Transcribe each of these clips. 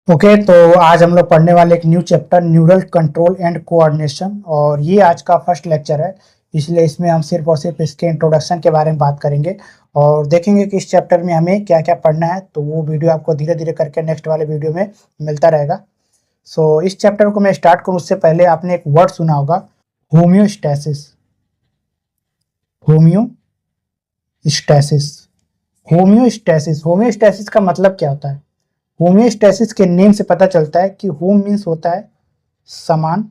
Okay तो आज हम लोग पढ़ने वाले एक new chapter neural control and coordination और ये आज का फर्स्ट लेक्चर है। इसलिए इसमें हम सिर्फ और सिर्फ इसके इंट्रोडक्शन के बारे में बात करेंगे और देखेंगे कि इस चैप्टर में हमें क्या क्या पढ़ना है। तो वो वीडियो आपको धीरे धीरे करके नेक्स्ट वाले वीडियो में मिलता रहेगा। सो इस चैप्टर को मैं स्टार्ट करूँ उससे पहले आपने एक वर्ड सुना होगा, होम्योस्टैसिस। होम्योस्टैसिस होम्योस्टैसिस होम्योस्टैसिस का मतलब क्या होता है? होम्योस्टैसिस के नेम से पता चलता है कि होम मीन्स होता है समान,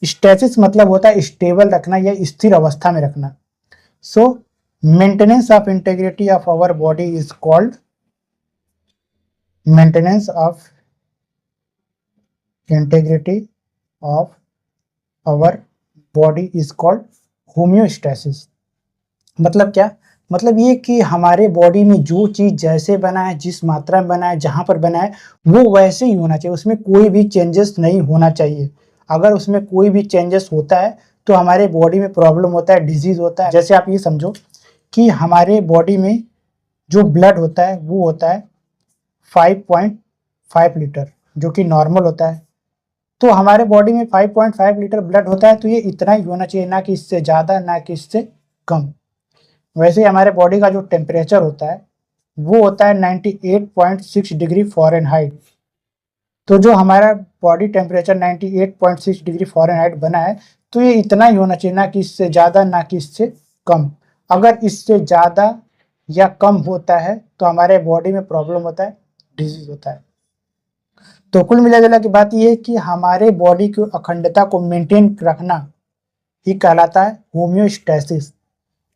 स्टैसिस मतलब होता है स्टेबल रखना या स्थिर अवस्था में रखना। So maintenance of integrity of our body is called maintenance of integrity of our body is called homeostasis. मतलब क्या? मतलब ये कि हमारे बॉडी में जो चीज़ जैसे बना है, जिस मात्रा में बना है, जहाँ पर बना है वो वैसे ही होना चाहिए, उसमें कोई भी चेंजेस नहीं होना चाहिए। अगर उसमें कोई भी चेंजेस होता है तो हमारे बॉडी में प्रॉब्लम होता है, डिजीज़ होता है। जैसे आप ये समझो कि हमारे बॉडी में जो ब्लड होता है वो होता है 5.5 लीटर, जो कि नॉर्मल होता है। तो हमारे बॉडी में 5.5 लीटर ब्लड होता है, तो ये इतना ही होना चाहिए, ना कि इससे ज़्यादा ना कि इससे कम। वैसे ही हमारे बॉडी का जो टेम्परेचर होता है वो होता है 98.6 डिग्री फ़ारेनहाइट। तो जो हमारा बॉडी टेम्परेचर 98.6 डिग्री फ़ारेनहाइट बना है, तो ये इतना ही होना चाहिए, ना कि इससे ज़्यादा ना कि इससे कम। अगर इससे ज़्यादा या कम होता है तो हमारे बॉडी में प्रॉब्लम होता है, डिजीज होता है। तो कुल मिला जुला की बात ये है कि हमारे बॉडी की अखंडता को मेंटेन रखना ही कहलाता है होम्योस्टैसिस।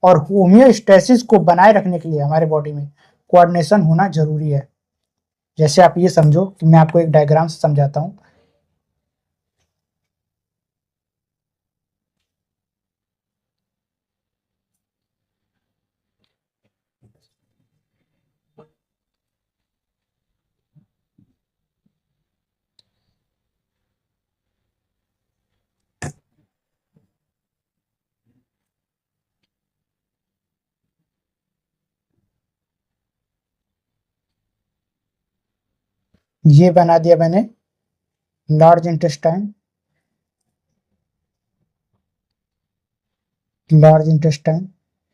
और होम्योस्टैसिस को बनाए रखने के लिए हमारे बॉडी में कोऑर्डिनेशन होना जरूरी है। जैसे आप ये समझो कि मैं आपको एक डायग्राम से समझाता हूँ। ये बना दिया मैंने लार्ज इंटेस्टाइन,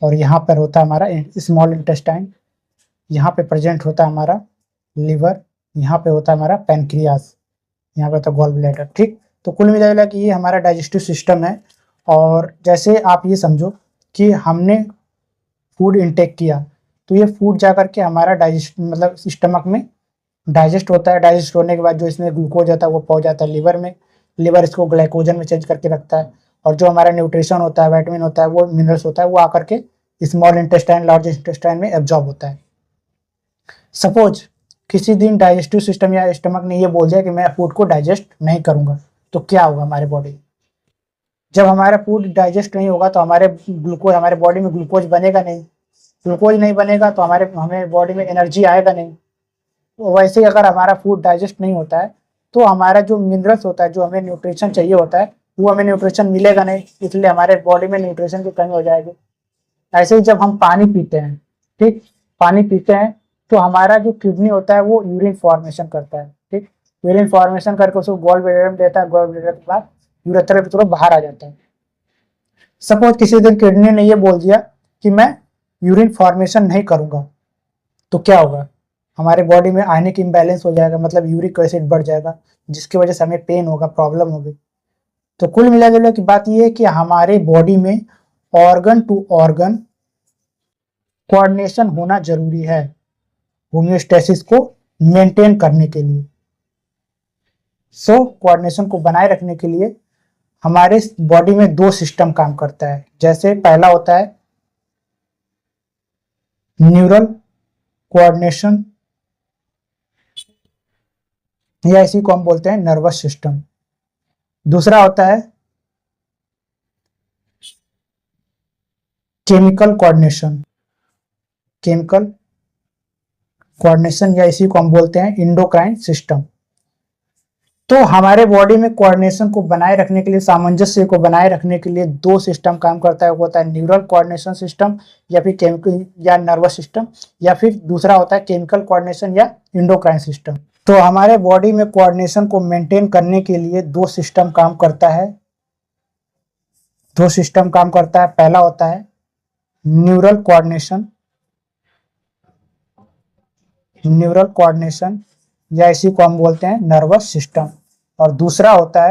और यहाँ पर होता है हमारा स्मॉल इंटेस्टाइन। यहाँ पे प्रेजेंट होता है हमारा लिवर, यहाँ पे होता है हमारा पैनक्रियास, यहाँ पे होता है गॉल ब्लैडर। ठीक, तो कुल मिला कि ये हमारा डाइजेस्टिव सिस्टम है। और जैसे आप ये समझो कि हमने फूड इंटेक किया, तो ये फूड जा करके हमारा डाइजेस्ट मतलब स्टमक में डाइजेस्ट होता है। डाइजेस्ट होने के बाद जो इसमें ग्लूकोज होता है वो पहुंच जाता है लिवर में। लिवर इसको ग्लाइकोजन में चेंज करके रखता है, और जो हमारा न्यूट्रिशन होता है, विटामिन होता है, वो मिनरल्स होता है, वो आकर के स्मॉल इंटेस्टाइन लार्ज इंटेस्टाइन में एब्जॉर्ब होता है। सपोज किसी दिन डाइजेस्टिव सिस्टम या स्टमक ने ये बोल दिया कि मैं फूड को डाइजेस्ट नहीं करूंगा, तो क्या होगा हमारे बॉडी? जब हमारा फूड डाइजेस्ट नहीं होगा तो हमारे बॉडी में ग्लूकोज बनेगा नहीं। ग्लूकोज नहीं बनेगा तो हमें बॉडी में एनर्जी आएगा नहीं। वैसे ही अगर हमारा फूड डाइजेस्ट नहीं होता है तो हमारा जो मिनरल्स होता है, जो हमें न्यूट्रिशन चाहिए होता है, वो हमें न्यूट्रिशन मिलेगा नहीं, इसलिए हमारे बॉडी में न्यूट्रिशन की कमी हो जाएगी। ऐसे ही जब हम पानी पीते हैं, ठीक, पानी पीते हैं तो हमारा जो किडनी होता है वो यूरिन फॉर्मेशन करता है। ठीक, यूरिन फॉर्मेशन करके उसको गॉल ब्लैडर में देता है। गॉल ब्लैडर के बाद यूरेथ्रा के थ्रू बाहर आ जाता है। सपोज किसी दिन किडनी ने ये बोल दिया कि मैं यूरिन फॉर्मेशन नहीं करूंगा, तो क्या होगा? हमारे बॉडी में आयनिक इम्बैलेंस हो जाएगा, मतलब यूरिक एसिड बढ़ जाएगा, जिसकी वजह से हमें पेन होगा, प्रॉब्लम होगी। तो कुल मिलाजुला की बात यह है कि हमारे बॉडी में ऑर्गन टू ऑर्गन कोऑर्डिनेशन होना जरूरी है होम्योस्टैसिस को मेंटेन करने के लिए। कोऑर्डिनेशन को बनाए रखने के लिए हमारे बॉडी में दो सिस्टम काम करता है। जैसे पहला होता है न्यूरल कोऑर्डिनेशन, या इसी को हम बोलते हैं नर्वस सिस्टम। दूसरा होता है केमिकल कोऑर्डिनेशन, या इसी को हम बोलते हैं इंडोक्राइन सिस्टम। तो हमारे बॉडी में कोऑर्डिनेशन को बनाए रखने के लिए, सामंजस्य को बनाए रखने के लिए दो सिस्टम काम करता है। वो होता है न्यूरल कोऑर्डिनेशन सिस्टम या फिर केमिकल या नर्वस सिस्टम, या फिर दूसरा होता है केमिकल कोऑर्डिनेशन या इंडोक्राइन सिस्टम। तो हमारे बॉडी में कोऑर्डिनेशन को मेंटेन करने के लिए दो सिस्टम काम करता है। पहला होता है न्यूरल कोऑर्डिनेशन या इसी को हम बोलते हैं नर्वस सिस्टम, और दूसरा होता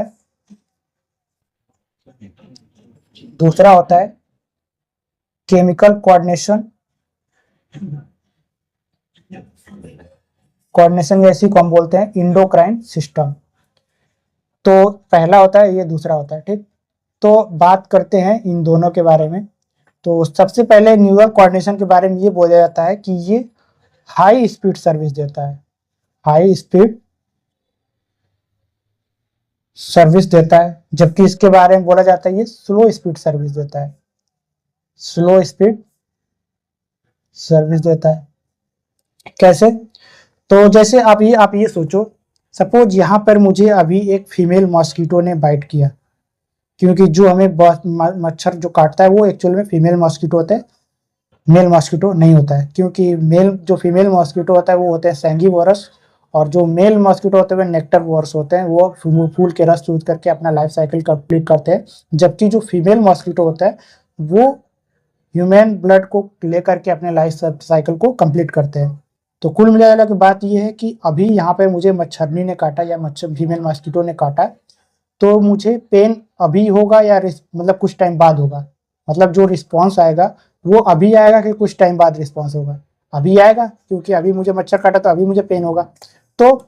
है केमिकल कोऑर्डिनेशन या इसी को हम बोलते हैं इंडोक्राइन सिस्टम। तो पहला होता है, ये दूसरा होता है। ठीक, तो बात करते हैं इन दोनों के बारे में। तो सबसे पहले न्यूरल कोऑर्डिनेशन के बारे में ये बोला जाता है कि ये हाई स्पीड सर्विस देता है, जबकि इसके बारे में बोला जाता है ये स्लो स्पीड सर्विस देता है। कैसे? तो जैसे आप ये सोचो, सपोज यहाँ पर मुझे अभी एक फीमेल मॉस्किटो ने बाइट किया, क्योंकि जो हमें मच्छर जो काटता है वो एक्चुअल में फीमेल मॉस्किटो होता है, मेल मॉस्किटो नहीं होता है। क्योंकि फीमेल मॉस्किटो होता है वो होते हैं सैंगिवोरस, और जो मेल मॉस्किटो होते हैं वो नेक्टरवोरस होते हैं, वो फूल के रस चूस करके अपना लाइफ साइकिल कंप्लीट करते हैं। जबकि जो फीमेल मॉस्किटो होता है वो ह्यूमन ब्लड को लेकर के अपने लाइफ साइकिल को कंप्लीट करते हैं। तो कुल मिलाकर के बात यह है कि अभी यहाँ पे मुझे मच्छरनी ने काटा या फीमेल मॉस्किटो ने काटा, तो मुझे पेन अभी होगा या मतलब कुछ टाइम बाद होगा? मतलब जो रिस्पॉन्स आएगा वो अभी आएगा कि कुछ टाइम बाद रिस्पॉन्स होगा? अभी आएगा, क्योंकि अभी मुझे मच्छर काटा तो अभी मुझे पेन होगा। तो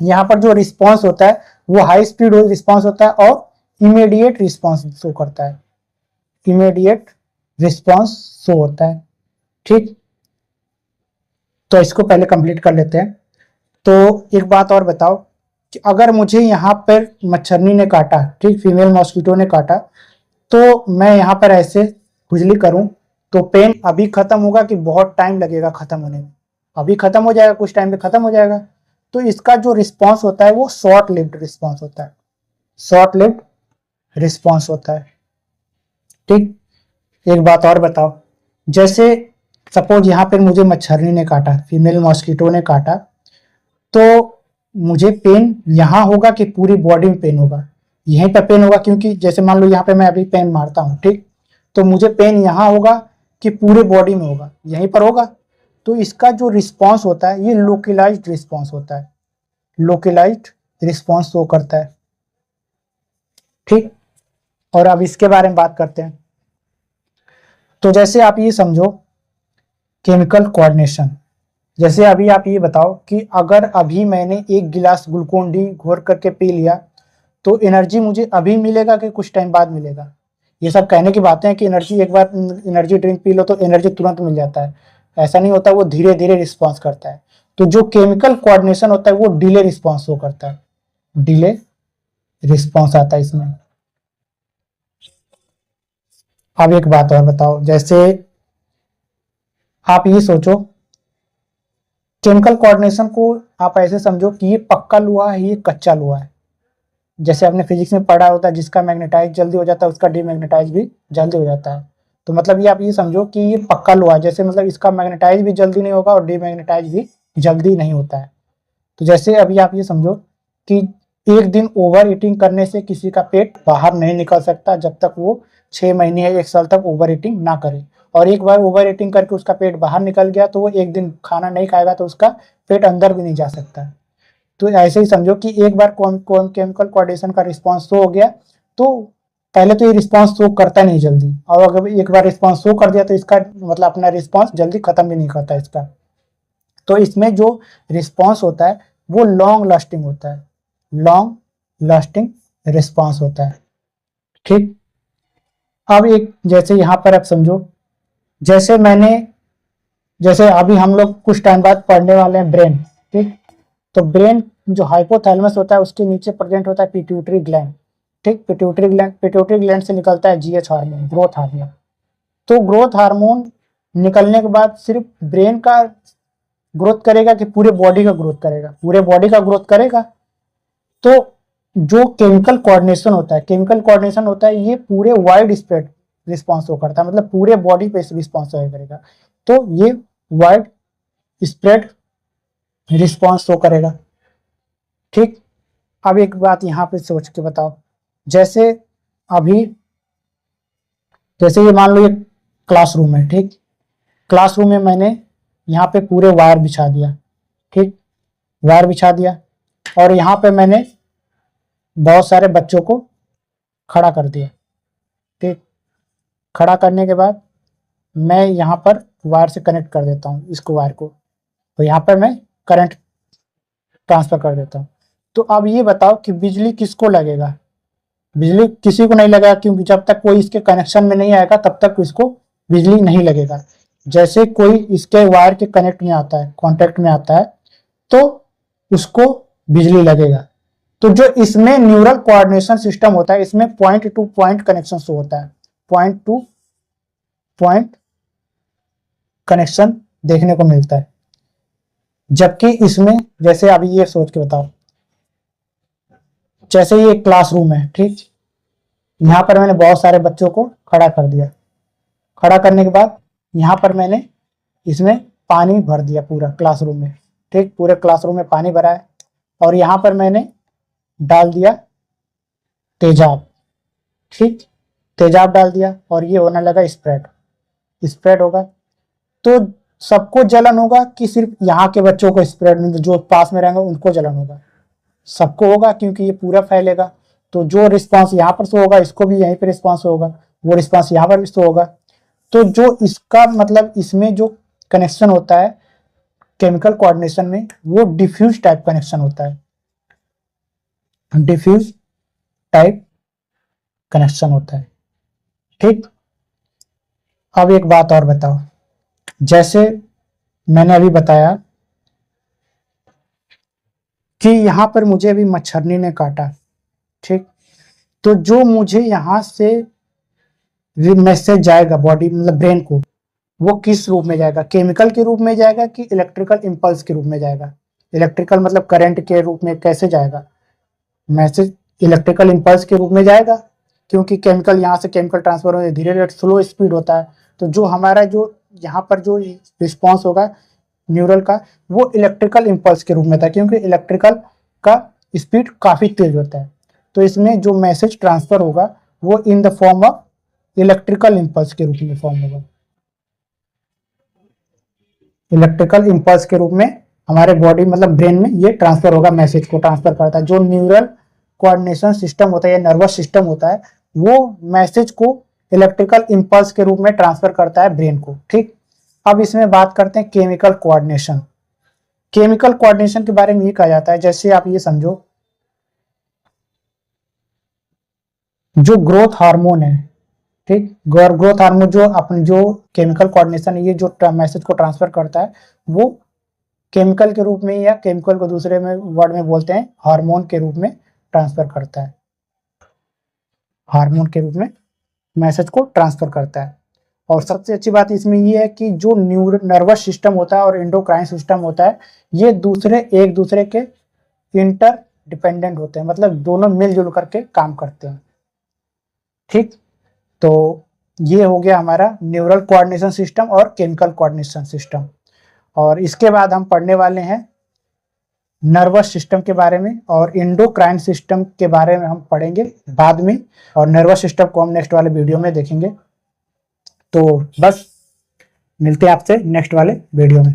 यहाँ पर जो रिस्पॉन्स होता है वो हाई स्पीड रिस्पॉन्स होता है और इमीडिएट रिस्पॉन्स शो करता है, ठीक। तो इसको पहले कंप्लीट कर लेते हैं। तो एक बात और बताओ कि अगर मुझे यहाँ पर मच्छरनी ने काटा, ठीक, फीमेल मॉस्किटो ने काटा, तो मैं यहाँ पर ऐसे खुजली करूं तो पेन अभी खत्म होगा कि बहुत टाइम लगेगा खत्म होने में? अभी खत्म हो जाएगा, कुछ टाइम में खत्म हो जाएगा। तो इसका जो रिस्पॉन्स होता है वो शॉर्ट लिव्ड रिस्पॉन्स होता है, ठीक। एक बात और बताओ, जैसे सपोज यहाँ पर मुझे मच्छरनी ने काटा, फीमेल मॉस्किटो ने काटा, तो मुझे पेन यहाँ होगा कि पूरी बॉडी में पेन होगा? यहीं पर पेन होगा, क्योंकि जैसे मान लो यहाँ पे मैं अभी पेन मारता हूँ, ठीक, तो मुझे पेन यहाँ होगा कि पूरे बॉडी में होगा? यहीं पर होगा। तो इसका जो रिस्पॉन्स होता है ये लोकलाइज्ड रिस्पॉन्स शो करता है, ठीक। और अब इसके बारे में बात करते हैं। तो जैसे आप ये समझो केमिकल कोऑर्डिनेशन, जैसे अभी आप ये बताओ कि अगर अभी मैंने 1 गिलास ग्लूकोन डी घोर करके पी लिया तो एनर्जी मुझे अभी मिलेगा कि कुछ टाइम बाद मिलेगा? ये सब कहने की बातें हैं कि एक बार एनर्जी ड्रिंक पी लो तो एनर्जी तुरंत मिल जाता है, ऐसा नहीं होता, वो धीरे धीरे रिस्पॉन्स करता है। तो जो केमिकल कोऑर्डिनेशन होता है वो डिले रिस्पॉन्स शो करता है, डिले रिस्पॉन्स आता है इसमें। अब एक बात और बताओ, जैसे आप ये सोचो केमिकल कोऑर्डिनेशन को आप ऐसे समझो कि ये पक्का लोहा है, ये कच्चा लोहा है। जैसे आपने फिजिक्स में पढ़ा होता है, जिसका मैग्नेटाइज जल्दी हो जाता है उसका डीमैग्नेटाइज भी जल्दी हो जाता है। तो मतलब ये आप ये समझो कि ये पक्का लोहा है, जैसे मतलब इसका मैग्नेटाइज भी जल्दी नहीं होगा और डीमैग्नेटाइज भी जल्दी नहीं होता है। तो जैसे अभी आप ये समझो कि एक दिन ओवर ईटिंग करने से किसी का पेट बाहर नहीं निकल सकता जब तक वो 6 महीने या 1 साल तक ओवर ईटिंग ना करे, और एक बार ओवर ईटिंग करके उसका पेट बाहर निकल गया तो वो एक दिन खाना नहीं खाएगा तो उसका पेट अंदर भी नहीं जा सकता। तो ऐसे ही समझो कि एक बार केमिकल कोऑर्डिनेशन का रिस्पॉन्स शो हो गया तो पहले तो ये रिस्पॉन्स शो करता नहीं जल्दी, और अगर एक बार रिस्पॉन्स शो कर दिया तो इसका मतलब अपना रिस्पॉन्स जल्दी खत्म भी नहीं करता इसका। तो इसमें जो रिस्पॉन्स होता है वो लॉन्ग लास्टिंग रिस्पॉन्स होता है, ठीक। अब एक जैसे यहाँ पर आप समझो, जैसे अभी हम लोग कुछ टाइम बाद पढ़ने वाले हैं ब्रेन, ठीक। तो ब्रेन जो हाइपोथैलेमस होता है उसके नीचे प्रेजेंट होता है पिट्यूटरी ग्लैंड, ठीक। पिट्यूटरी ग्लैंड से निकलता है जीएच हार्मोन, ग्रोथ हार्मोन। तो ग्रोथ हार्मोन निकलने के बाद सिर्फ ब्रेन का ग्रोथ करेगा कि पूरे बॉडी का ग्रोथ करेगा? पूरे बॉडी का ग्रोथ करेगा। तो जो केमिकल कोऑर्डिनेशन होता है ये पूरे वाइड स्प्रेड रिस्पॉन्स शो करता है, मतलब पूरे बॉडी पे रिस्पॉन्स शो करेगा। तो ये वाइड स्प्रेड रिस्पॉन्स शो करेगा, ठीक। अब एक बात यहाँ पे सोच के बताओ, जैसे अभी जैसे ये मान लो ये क्लासरूम है, ठीक। क्लासरूम में मैंने यहाँ पे पूरे वायर बिछा दिया, ठीक, वायर बिछा दिया, और यहाँ पे मैंने बहुत सारे बच्चों को खड़ा कर दिया, ठीक। खड़ा करने के बाद मैं यहाँ पर वायर से कनेक्ट कर देता हूँ इसको, वायर को, तो यहाँ पर मैं करंट ट्रांसफर कर देता हूँ। तो अब ये बताओ कि बिजली किसको लगेगा? बिजली किसी को नहीं लगेगा, क्योंकि जब तक कोई इसके कनेक्शन में नहीं आएगा तब तक इसको बिजली नहीं लगेगा। जैसे कोई इसके वायर के कनेक्ट में आता है, कांटेक्ट में आता है, तो उसको बिजली लगेगा। तो जो इसमें न्यूरल कोऑर्डिनेशन सिस्टम होता है, इसमें पॉइंट टू पॉइंट कनेक्शन होता है, पॉइंट टू पॉइंट कनेक्शन देखने को मिलता है। जबकि इसमें, जैसे अभी ये सोच के बताओ, जैसे ये क्लासरूम है, ठीक, यहाँ पर मैंने बहुत सारे बच्चों को खड़ा कर दिया। खड़ा करने के बाद यहाँ पर मैंने इसमें पानी भर दिया पूरा क्लासरूम में, ठीक, पूरे क्लासरूम में पानी भरा है, और यहाँ पर मैंने डाल दिया तेजाब, ठीक, तेजाब डाल दिया, और ये होने लगा स्प्रेड, स्प्रेड होगा। तो सबको जलन होगा कि सिर्फ यहाँ के बच्चों को स्प्रेड, जो पास में रहेंगे उनको जलन होगा? सबको होगा, क्योंकि ये पूरा फैलेगा। तो जो रिस्पांस यहाँ पर शो होगा, इसको भी यहीं पर रिस्पांस होगा, वो रिस्पांस यहाँ पर भी शो होगा। तो जो इसका मतलब, इसमें जो कनेक्शन होता है केमिकल कोऑर्डिनेशन में, वो डिफ्यूज टाइप कनेक्शन होता है, डिफ्यूज टाइप कनेक्शन होता है, ठीक। अब एक बात और बताओ, जैसे मैंने अभी बताया कि यहां पर मुझे अभी मच्छरनी ने काटा, ठीक, तो जो मुझे यहां से मैसेज जाएगा बॉडी, मतलब ब्रेन को, वो किस रूप में जाएगा? केमिकल के रूप में जाएगा कि इलेक्ट्रिकल इंपल्स के रूप में जाएगा? इलेक्ट्रिकल मतलब करंट के रूप में कैसे जाएगा मैसेज? इलेक्ट्रिकल इंपल्स के रूप में जाएगा, क्योंकि केमिकल यहाँ से केमिकल ट्रांसफर होने धीरे धीरे स्लो स्पीड होता है। तो जो हमारा जो यहाँ पर जो रिस्पॉन्स होगा न्यूरल का, वो इलेक्ट्रिकल इंपल्स के रूप में था, क्योंकि इलेक्ट्रिकल का स्पीड काफ़ी तेज होता है। तो इसमें जो मैसेज ट्रांसफर होगा वो in the form of electrical impulse के रूप में फॉर्म होगा। इलेक्ट्रिकल इंपल्स के रूप में हमारे बॉडी, मतलब ब्रेन में ये ट्रांसफर होगा, मैसेज को ट्रांसफर करता है। जो न्यूरल कोऑर्डिनेशन सिस्टम होता है या नर्वस सिस्टम होता है, वो मैसेज को इलेक्ट्रिकल इंपल्स के रूप में ट्रांसफर करता है ब्रेन को, ठीक। अब इसमें बात करते हैं केमिकल कोऑर्डिनेशन। केमिकल कोऑर्डिनेशन के बारे में ये कहा जाता है, जैसे आप ये समझो, जो ग्रोथ हार्मोन है, ठीक, ग्रोथ हार्मोन जो अपन जो केमिकल कोऑर्डिनेशन ये जो मैसेज को ट्रांसफर करता है, वो केमिकल के रूप में, या केमिकल को दूसरे में वर्ड में बोलते हैं हार्मोन के रूप में ट्रांसफर करता है, हार्मोन के रूप में मैसेज को ट्रांसफर करता है। और सबसे अच्छी बात इसमें ये है कि जो नर्वस सिस्टम होता है और एंडोक्राइन सिस्टम होता है, ये एक दूसरे के इंटर डिपेंडेंट होते हैं, मतलब दोनों मिलजुल करके काम करते हैं, ठीक। तो ये हो गया हमारा न्यूरल कोऑर्डिनेशन सिस्टम और केमिकल कोऑर्डिनेशन सिस्टम। और इसके बाद हम पढ़ने वाले हैं नर्वस सिस्टम के बारे में, और एंडोक्राइन सिस्टम के बारे में हम पढ़ेंगे बाद में, और नर्वस सिस्टम को हम नेक्स्ट वाले वीडियो में देखेंगे। तो बस मिलते हैं आपसे नेक्स्ट वाले वीडियो में।